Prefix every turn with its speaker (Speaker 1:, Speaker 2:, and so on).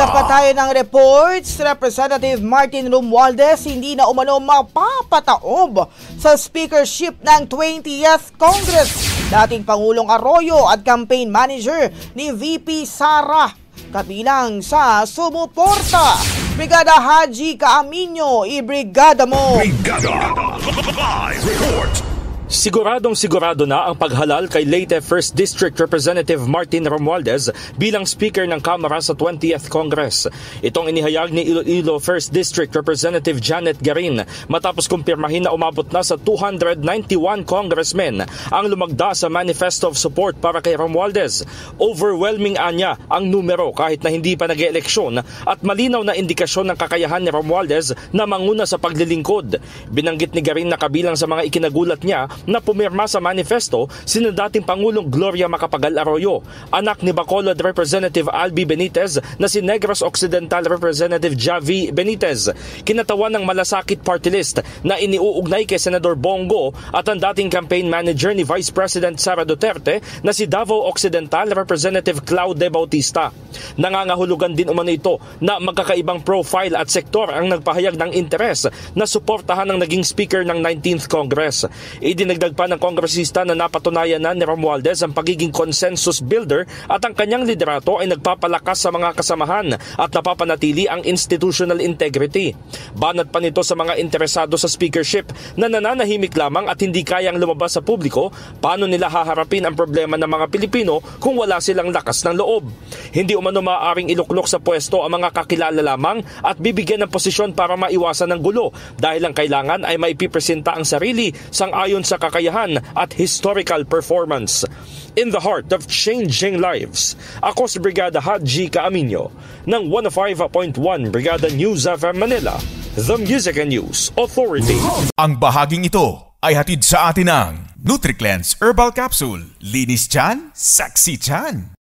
Speaker 1: Sa patayon ng reports, Representative Martin Romualdez hindi na umano mapapataob sa speakership ng 20th Congress. Dating Pangulong Arroyo at campaign manager ni VP Sara kabilang sa sumuporta. Brigada Haji Caaminio, ibrigada mo!
Speaker 2: Brigada Live Report!
Speaker 3: Siguradong sigurado na ang paghalal kay late 1st District Representative Martin Romualdez bilang Speaker ng Kamara sa 20th Congress. Itong inihayag ni Iloilo 1st District Representative Janet Garin matapos kumpirmahin na umabot na sa 291 congressmen ang lumagda sa Manifesto of Support para kay Romualdez. Overwhelming anya ang numero kahit na hindi pa nag-eleksyon at malinaw na indikasyon ng kakayahan ni Romualdez na manguna sa paglilingkod. Binanggit ni Garin na kabilang sa mga ikinagulat niya na pumirma sa manifesto sina dating Pangulong Gloria Macapagal Arroyo, anak ni Bacolod Representative Albi Benitez na si Negros Occidental Representative Javi Benitez, kinatawan ng Malasakit Party List na iniuugnay kay Senador Bongo at ang dating campaign manager ni Vice President Sara Duterte na si Davao Occidental Representative Claude Bautista. Nangangahulugan din umano ito na magkakaibang profile at sektor ang nagpahayag ng interes na suportahan ng naging Speaker ng 19th Congress. Idinagdag pa ng kongresista na napatunayan na ni Romualdez ang pagiging consensus builder at ang kanyang liderato ay nagpapalakas sa mga kasamahan at napapanatili ang institutional integrity. Banat pa nito sa mga interesado sa speakership na nananahimik lamang at hindi kayang lumabas sa publiko paano nila haharapin ang problema ng mga Pilipino kung wala silang lakas ng loob. Hindi umano maaaring iluklok sa pwesto ang mga kakilala lamang at bibigyan ng posisyon para maiwasan ng gulo dahil ang kailangan ay maipipresenta ang sarili sang-ayon sa kakayahan at historical performance. In the heart of changing lives, ako si Brigada Haji Caaminio ng 105.1 Brigada News FM Manila, The Music and News Authority.
Speaker 4: Ang bahaging ito ay hatid sa atin ng NutriCleanse Herbal Capsule. Linis tiyan, sexy tiyan.